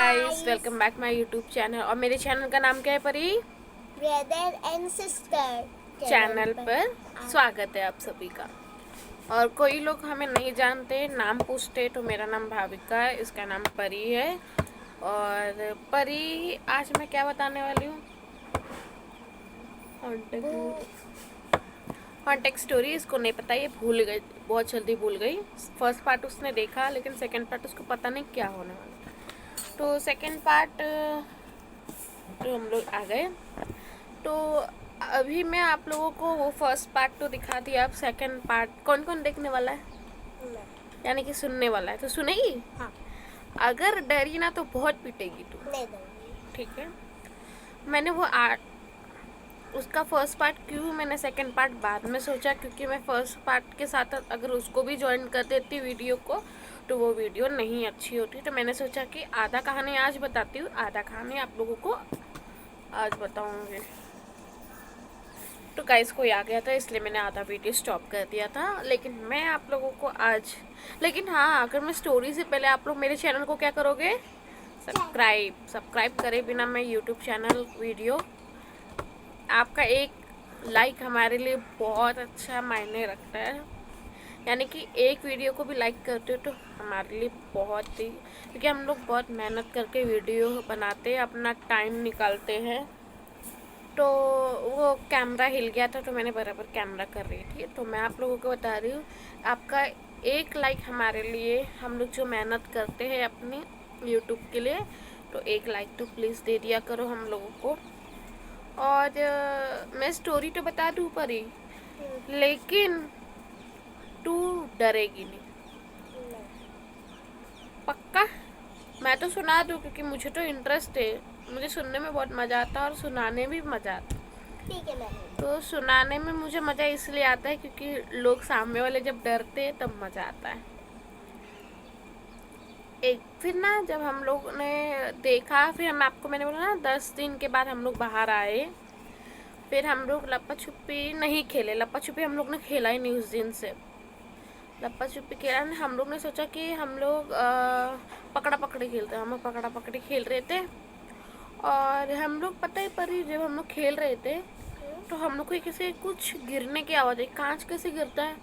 Guys, welcome back my YouTube channel. और मेरे channel का नाम क्या है? परी ब्रदर एंड सिस्टर चैनल पर स्वागत है आप सभी का। और कोई लोग हमें नहीं जानते, नाम पूछते, तो मेरा नाम भाविका है, इसका नाम परी है। और परी, आज मैं क्या बताने वाली हूँ? हॉन्टेक स्टोरी। इसको नहीं पता, ये भूल गई, बहुत जल्दी भूल गई। फर्स्ट पार्ट उसने देखा, लेकिन सेकंड पार्ट उसको पता नहीं क्या होने वाला। तो सेकंड पार्ट तो हम लोग आ गए। तो अभी मैं आप लोगों को वो फर्स्ट पार्ट तो दिखा दिया। अब सेकंड पार्ट कौन कौन देखने वाला है? यानी कि सुनने वाला है, तो सुनेगी? हाँ। अगर डरी ना तो बहुत पीटेगी तू। नहीं दूंगी। ठीक है। मैंने वो उसका फर्स्ट पार्ट क्यों मैंने सेकंड पार्ट बाद में सोचा, क्योंकि मैं फर्स्ट पार्ट के साथ अगर उसको भी ज्वाइन कर देती वीडियो को तो वो वीडियो नहीं अच्छी होती। तो मैंने सोचा कि आधा कहानी आज बताती हूँ, आधा कहानी आप लोगों को आज बताऊँगी। तो गाइस कोई आ गया था, इसलिए मैंने आधा वीडियो स्टॉप कर दिया था। लेकिन मैं आप लोगों को आज, लेकिन हाँ, अगर मैं स्टोरी से पहले आप लोग मेरे चैनल को क्या करोगे? सब्सक्राइब करे बिना मैं यूट्यूब चैनल वीडियो, आपका एक लाइक हमारे लिए बहुत अच्छा मायने रखता है। यानी कि एक वीडियो को भी लाइक करते हो तो हमारे लिए बहुत ही, क्योंकि हम लोग बहुत मेहनत करके वीडियो बनाते हैं, अपना टाइम निकालते हैं। तो वो कैमरा हिल गया था, तो मैंने बराबर कैमरा कर रही थी। तो मैं आप लोगों को बता रही हूँ, आपका एक लाइक हमारे लिए, हम लोग जो मेहनत करते हैं अपनी यूट्यूब के लिए, तो एक लाइक तो प्लीज़ दे दिया करो हम लोगों को। और मैं स्टोरी तो बता दूँ परी, लेकिन तू डरेगी नहीं? पक्का? मैं तो सुना दूँ, क्योंकि मुझे तो इंटरेस्ट है, मुझे सुनने में बहुत मज़ा आता है और सुनाने में भी मज़ा आता है। ठीक है। मैं तो सुनाने में मुझे मज़ा इसलिए आता है क्योंकि लोग सामने वाले जब डरते हैं तब मज़ा आता है। एक फिर ना, जब हम लोग ने देखा, फिर मैंने बोला ना 10 दिन के बाद हम लोग बाहर आए। फिर हम लोग लप्पा छुपी नहीं खेले, लप्पा छुपी हम लोग ने खेला ही नहीं उस दिन से। लप्पा छुपी खेला नहीं, हम लोग ने सोचा कि हम लोग पकड़ा पकड़ी खेलते हैं। हम लोग पकड़ा पकड़ी खेल रहे थे, और हम लोग, पता है परी, जब हम लोग खेल रहे थे तो हम लोग को किसी कुछ गिरने की आवाज़ आई। कांच कैसे गिरता है?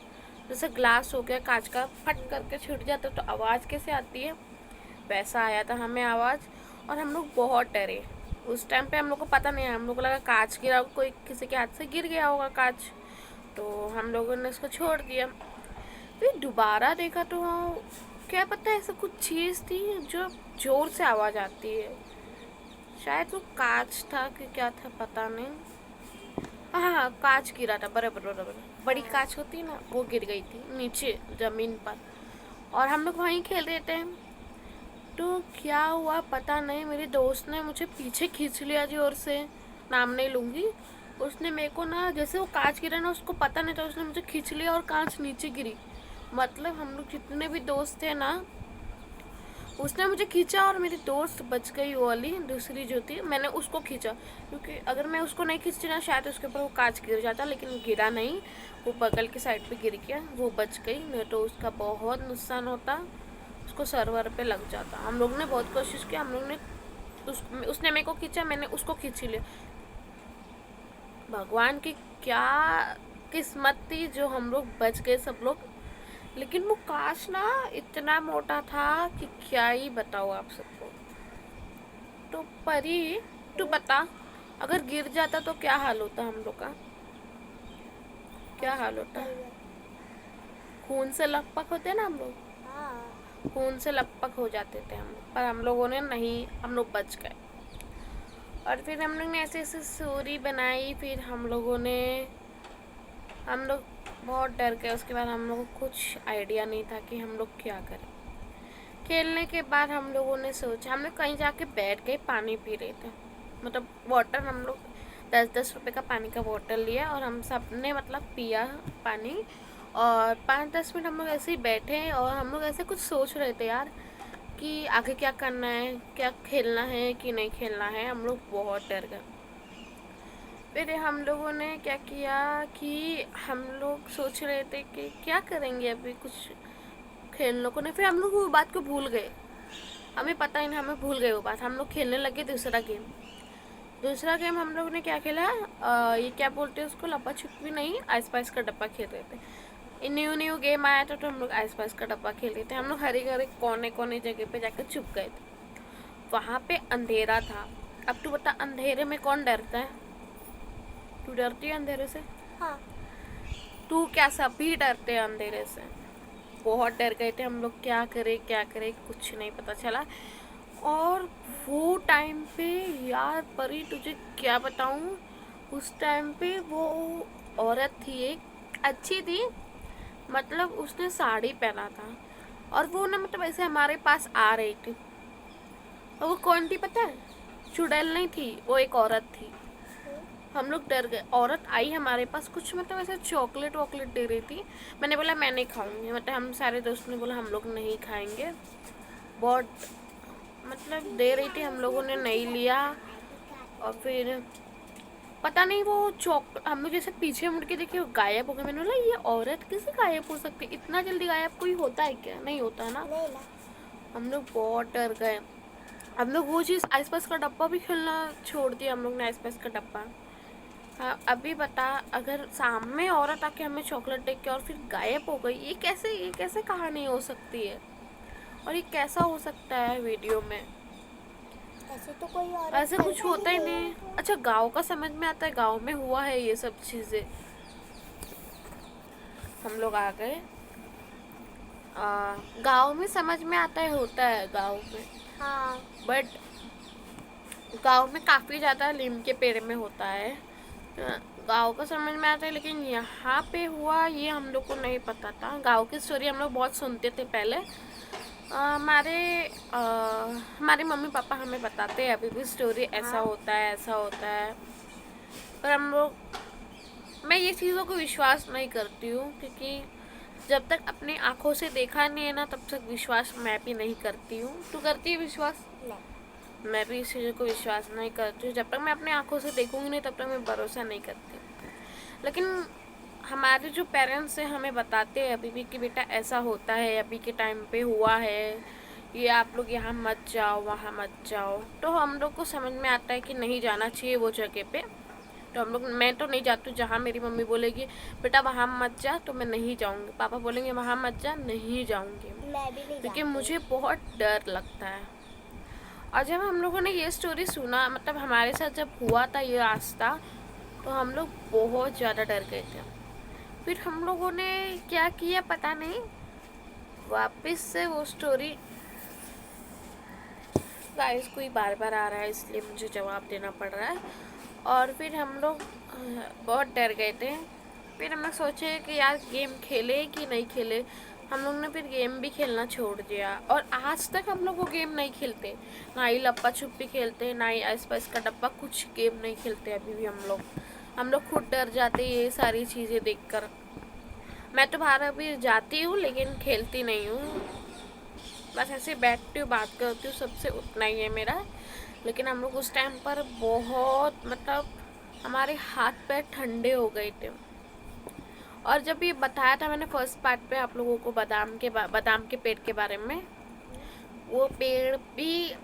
जैसे ग्लास हो गया कांच का, फट करके छूट जाता है तो आवाज़ कैसे आती है, वैसा आया था हमें आवाज़। और हम लोग बहुत डरे। उस टाइम पे हम लोग को पता नहीं है, हम लोग को लगा कांच गिरा, कोई किसी के हाथ से गिर गया होगा कांच। तो हम लोगों ने उसको छोड़ दिया। फिर दोबारा देखा तो क्या पता, ऐसा कुछ चीज़ थी जो ज़ोर से आवाज़ आती है। शायद वो कांच था कि क्या था, पता नहीं। हाँ हाँ, कांच गिरा था, बराबर बराबर, बड़ी कांच होती है ना, वो गिर गई थी नीचे ज़मीन पर। और हम लोग वहीं खेल रहे थे। तो क्या हुआ पता नहीं, मेरे दोस्त ने मुझे पीछे खींच लिया जोर से, नाम नहीं लूँगी। उसने मेरे को ना, जैसे वो कांच गिरा ना, उसको पता नहीं था, उसने मुझे खींच लिया और कांच नीचे गिरी। मतलब हम लोग जितने भी दोस्त थे ना, उसने मुझे खींचा और मेरी दोस्त बच गई। वो वाली दूसरी जो थी, मैंने उसको खींचा, क्योंकि अगर मैं उसको नहीं खींचती ना, शायद उसके ऊपर वो कांच गिर जाता, लेकिन गिरा नहीं। वो बगल के साइड पे गिर गया, वो बच गई, नहीं तो उसका बहुत नुकसान होता, उसको सर्वर पे लग जाता। हम लोग ने बहुत कोशिश की, हम लोग ने उसने मेरे को खींचा, मैंने उसको खींच लिया। भगवान की क्या किस्मत थी जो हम लोग बच गए सब लोग। लेकिन वो कांच ना इतना मोटा था कि क्या ही बताओ आप सबको। तो परी, तू बता, अगर गिर जाता तो क्या हाल होता हम लोग का? क्या हाल होता? खून से लकपक होते ना हम लोग, खून से लकपक हो जाते थे हम लोग, पर हम लोगों ने नहीं, हम लोग बच गए। और फिर हम लोग ने ऐसे ऐसे स्टोरी बनाई। फिर हम लोग बहुत डर गए। उसके बाद हम लोगों को कुछ आइडिया नहीं था कि हम लोग क्या करें। खेलने के बाद हम लोगों ने सोचा, हम लोग कहीं जाके बैठ गए, पानी पी रहे थे, मतलब वाटर। हम लोग 10-10 रुपए का पानी का बोतल लिया और हम सब ने मतलब पिया पानी। और 5-10 मिनट हम लोग ऐसे ही बैठे, और हम लोग ऐसे कुछ सोच रहे थे यार कि आगे क्या करना है, क्या खेलना है कि नहीं खेलना है। हम लोग बहुत डर गए। फिर हम लोगों ने क्या किया कि हम लोग सोच रहे थे कि क्या करेंगे, अभी कुछ खेलने को नहीं। फिर हम लोग वो बात को भूल गए। हमें पता ही नहीं, हमें भूल गए वो बात। हम लोग खेलने लगे दूसरा गेम हम लोग ने क्या खेला, ये क्या बोलते हैं उसको, लपा छुपी नहीं, आइस पाइस का डब्बा खेल रहे थे। न्यू गेम आया था तो हम लोग आइस पाइस का डब्बा खेल रहे थे। हम लोग हर एक कोने कोने जगह पे जाकर छुप गए थे। वहाँ पे अंधेरा था। अब तू बता, अंधेरे में कौन डरता है? तू डरती है अंधेरे से? हाँ। तू क्या, सभी डरते हैं अंधेरे से। बहुत डर गए थे हम लोग, क्या करे कुछ नहीं पता चला। और वो टाइम पे यार परी, तुझे क्या बताऊं, उस टाइम पे वो औरत थी एक, अच्छी थी, मतलब उसने साड़ी पहना था और वो ना मतलब ऐसे हमारे पास आ रही थी। और वो कौन थी पता है? चुड़ैल नहीं थी, वो एक औरत थी। हम लोग डर गए। औरत आई हमारे पास, कुछ मतलब ऐसे चॉकलेट वॉकलेट दे रही थी। मैंने बोला मैं नहीं खाऊंगी, मतलब हम सारे दोस्तों ने बोला हम लोग नहीं खाएंगे। बहुत मतलब दे रही थी, हम लोगों ने नहीं लिया। और फिर पता नहीं वो हम लोग जैसे पीछे मुड़ के देखे, वो गायब हो गए। मैंने बोला ये औरत कैसे गायब हो सकती, इतना जल्दी गायब कोई होता है क्या? नहीं होता है ना। नहीं ना। हम लोग बहुत डर गए। हम लोग वो चीज़ आइस पाइस का डब्बा भी खेलना छोड़ दिया हम लोग ने, आइस पाइस का डब्बा। हाँ, अभी बता, अगर सामने औरत आके हमें चॉकलेट दे के और फिर गायब हो गई, ये कैसे कहानी हो सकती है? और ये कैसा हो सकता है वीडियो में? ऐसे तो कोई और ऐसा कुछ होता ही नहीं। अच्छा, गांव का समझ में आता है, गांव में हुआ है ये सब चीज़ें। हम लोग आ गए, गांव में समझ में आता है, होता है गांव में। हाँ। बट गांव में काफ़ी ज़्यादा नीम के पेड़ में होता है, गांव का समझ में आता है। लेकिन यहाँ पे हुआ ये हम लोग को नहीं पता था। गांव की स्टोरी हम लोग बहुत सुनते थे पहले। हमारे मम्मी पापा हमें बताते हैं अभी भी स्टोरी, ऐसा होता है ऐसा होता है। पर हम लोग, मैं ये चीज़ों को विश्वास नहीं करती हूँ, क्योंकि जब तक अपनी आँखों से देखा नहीं है ना, तब तक विश्वास मैं भी नहीं करती हूँ। तू करती है विश्वास? नहीं। मैं भी इस चीज़ों को विश्वास नहीं करती हूँ। जब तक मैं अपनी आँखों से देखूँगी नहीं, तब तक मैं भरोसा नहीं करती। लेकिन हमारे जो पेरेंट्स हैं हमें बताते हैं अभी भी कि बेटा ऐसा होता है, अभी के टाइम पे हुआ है, ये आप लोग यहाँ मत जाओ, वहाँ मत जाओ। तो हम लोग को समझ में आता है कि नहीं जाना चाहिए वो जगह पे। तो हम लोग, मैं तो नहीं जाती हूँ। जहाँ मेरी मम्मी बोलेगी बेटा वहाँ मत जा, तो मैं नहीं जाऊँगी। पापा बोलेंगे वहाँ मत जा, नहीं जाऊँगी, मैं भी नहीं क्योंकि जाती। मुझे बहुत डर लगता है। और जब हम लोगों ने ये स्टोरी सुना, मतलब हमारे साथ जब हुआ था ये रास्ता, तो हम लोग बहुत ज़्यादा डर गए थे। फिर हम लोगों ने क्या किया पता नहीं, वापस से वो स्टोरी, गाइस कोई बार बार आ रहा है इसलिए मुझे जवाब देना पड़ रहा है। और फिर हम लोग बहुत डर गए थे। फिर हम लोग सोचे कि यार गेम खेले कि नहीं खेले। हम लोग ने फिर गेम भी खेलना छोड़ दिया, और आज तक हम लोग वो गेम नहीं खेलते। ना ही लप्पा छुपी खेलते, ना ही आइस पाइस का डब्बा, कुछ गेम नहीं खेलते अभी भी हम लोग खुद डर जाते ये सारी चीज़ें देखकर। मैं तो बाहर अभी जाती हूँ लेकिन खेलती नहीं हूँ, बस ऐसे बैठती हूँ, बात करती हूँ सबसे, उतना ही है मेरा। लेकिन हम लोग उस टाइम पर बहुत, मतलब हमारे हाथ पैर ठंडे हो गए थे। और जब ये बताया था मैंने फर्स्ट पार्ट पे आप लोगों को, बादाम के पेड़ के बारे में, वो पेड़ भी,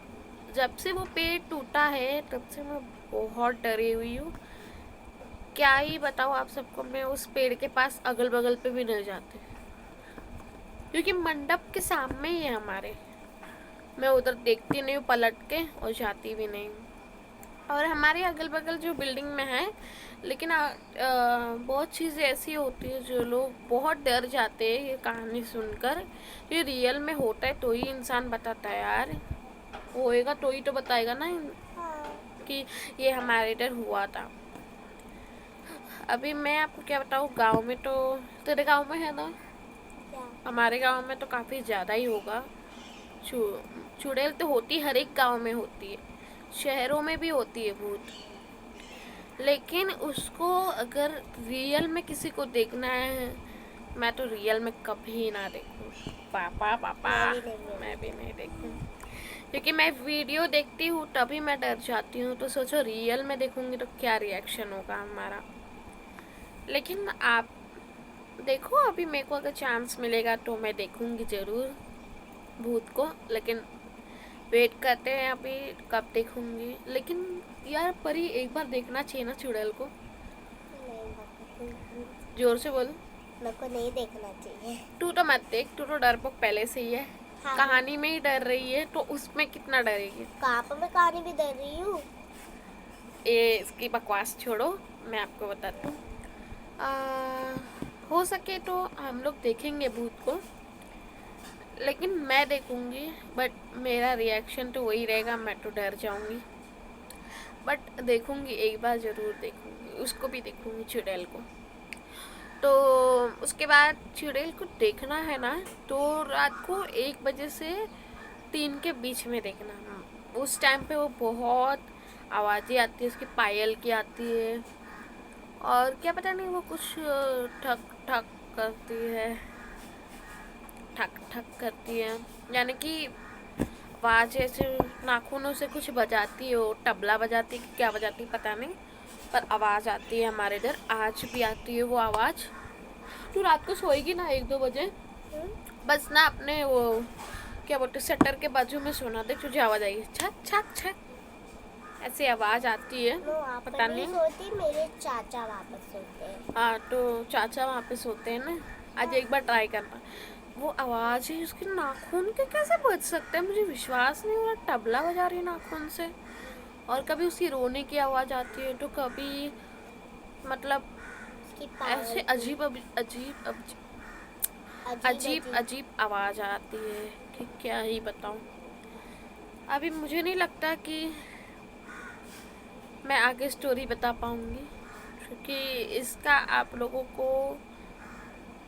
जब से वो पेड़ टूटा है तब से मैं बहुत डरी हुई हूँ। क्या ही बताऊँ आप सबको, मैं उस पेड़ के पास अगल बगल पे भी नहीं जाती, क्योंकि मंडप के सामने ही है हमारे। मैं उधर देखती नहीं हूँ पलट के, और जाती भी नहीं हूँ। और हमारे अगल बगल जो बिल्डिंग में है, लेकिन बहुत चीज़ें ऐसी होती है जो लोग बहुत डर जाते हैं ये कहानी सुनकर। ये रियल में होता है तो ही इंसान बताता है यार, होएगा तो ही तो बताएगा ना कि ये हमारे इधर हुआ था। अभी मैं आपको क्या बताऊँ, गांव में तो, तेरे गांव में है ना, हमारे गांव में तो काफ़ी ज़्यादा ही होगा। चुड़ैल तो होती, हर एक गांव में होती है, शहरों में भी होती है भूत। लेकिन उसको अगर रियल में किसी को देखना है, मैं तो रियल में कभी ना देखूं। पापा मैं भी नहीं देखूं, क्योंकि मैं वीडियो देखती हूँ तभी मैं डर जाती हूँ। तो सोचो रियल में देखूंगी तो क्या रिएक्शन होगा हमारा। लेकिन आप देखो, अभी मेरे को अगर चांस मिलेगा तो मैं देखूंगी ज़रूर भूत को। लेकिन वेट करते हैं अभी कब देखूंगी। लेकिन यार परी एक बार देखना चाहिए ना चुड़ैल को। नहीं बाबा, जोर से बोल। मेरे को नहीं देखना चाहिए। तू तो मत देख, तू तो डरपोक पहले से ही है। हाँ। कहानी में ही डर रही है तो उसमें कितना डरेगी। कहाँ पर मैं कहानी भी दे रही हूँ। ये इसकी बकवास छोड़ो, मैं आपको बताती हूँ। हो सके तो हम लोग देखेंगे भूत को, लेकिन मैं देखूंगी बट मेरा रिएक्शन तो वही रहेगा, मैं तो डर जाऊंगी। बट देखूंगी, एक बार ज़रूर देखूंगी, उसको भी देखूंगी चुड़ैल को। तो उसके बाद चुड़ैल को देखना है ना तो रात को 1 बजे से 3 के बीच में देखना। उस टाइम पे वो बहुत आवाज़ें आती है, उसकी पायल की आती है और क्या पता नहीं वो कुछ ठक ठक करती है, ठक ठक करती है, यानी कि आवाज़ ऐसे नाखूनों से कुछ बजाती है, वो तबला बजाती है कि क्या बजाती है पता नहीं, पर आवाज़ आती है हमारे इधर, आज भी आती है वो आवाज़। तू रात को सोएगी ना 1-2 बजे, बस ना अपने वो क्या बोलते शटर के बाजू में सोना दे, तुझे आवाज़ आएगी छक छक छक, ऐसी आवाज़ आती है। मैं वहाँ पर पता नहीं नहीं। सोती, मेरे चाचा वहाँ पर सोते हैं। हाँ तो चाचा वहाँ पे सोते हैं ना, आज एक बार ट्राई करना। वो आवाज़ ही उसके नाखून के कैसे बज सकते हैं, मुझे विश्वास नहीं हो रहा। तबला बजा रही है नाखून से, और कभी उसकी रोने की आवाज़ आती है तो कभी मतलब उसकी पायल ऐसे की अजीब अजीब अजीब अजीब आवाज़ आती है कि क्या ही बताऊँ। अभी मुझे नहीं लगता कि मैं आगे स्टोरी बता पाऊँगी, क्योंकि इसका आप लोगों को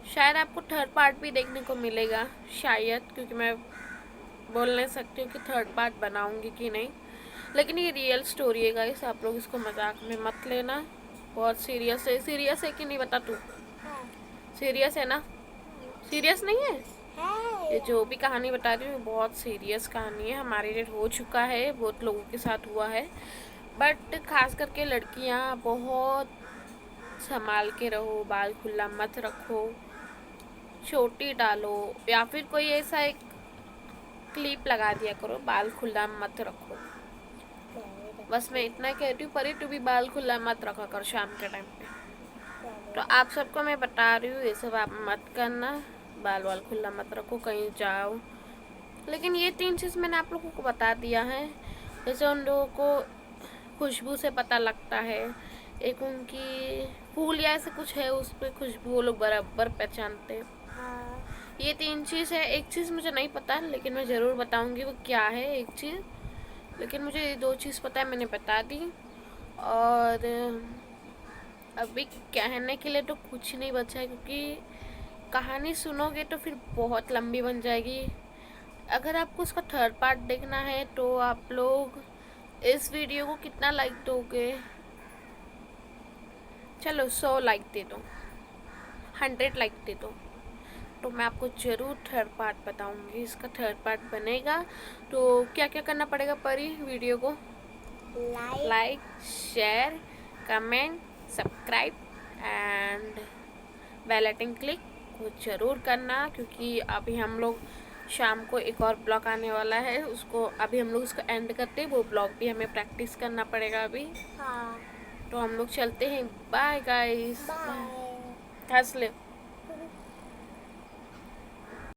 शायद आपको थर्ड पार्ट भी देखने को मिलेगा शायद, क्योंकि मैं बोल नहीं सकती हूँ कि थर्ड पार्ट बनाऊँगी कि नहीं। लेकिन ये रियल स्टोरी है गाइस, आप लोग इसको मजाक में मत लेना, बहुत सीरियस है। सीरियस है कि नहीं बता तू? हाँ। सीरियस है ना? सीरियस नहीं है? है ये जो भी कहानी बता रही हूँ बहुत सीरियस कहानी है, हमारे लिए हो चुका है, बहुत लोगों के साथ हुआ है। बट खास करके लड़कियाँ बहुत संभाल के रहो, बाल खुला मत रखो, चोटी डालो, या फिर कोई ऐसा एक क्लिप लगा दिया करो, बाल खुला मत रखो। बस मैं इतना कहती हूँ, परी तू भी बाल खुला मत रखा कर शाम के टाइम पे। तो आप सबको मैं बता रही हूँ ये सब आप मत करना, बाल वाल खुला मत रखो, कहीं जाओ। लेकिन ये 3 चीज़ मैंने आप लोगों को बता दिया है। जैसे उन लोगों को खुशबू से पता लगता है, एक उनकी फूल या ऐसे कुछ है उस पर खुशबू वो लोग बराबर पहचानते हैं। हाँ। ये 3 चीज़ है। एक चीज़ मुझे नहीं पता, लेकिन मैं ज़रूर बताऊंगी वो क्या है एक चीज़। लेकिन मुझे ये 2 चीज़ पता है, मैंने बता दी। और अभी कहने के लिए तो कुछ नहीं बचा है, क्योंकि कहानी सुनोगे तो फिर बहुत लंबी बन जाएगी। अगर आपको उसका थर्ड पार्ट देखना है तो आप लोग इस वीडियो को कितना लाइक दोगे? चलो 100 लाइक दे दो, 100 लाइक दे दो, तो मैं आपको ज़रूर थर्ड पार्ट बताऊंगी। इसका थर्ड पार्ट बनेगा तो क्या क्या करना पड़ेगा परी वीडियो को? Like, share, comment, subscribe and bell icon click को ज़रूर करना, क्योंकि अभी हम लोग शाम को एक और ब्लॉग आने वाला है, उसको अभी हम लोग उसको एंड करते हैं। वो ब्लॉग भी हमें प्रैक्टिस करना पड़ेगा अभी। हाँ। तो हम लोग चलते हैं, बाय गाइस। बाय। हंस ले।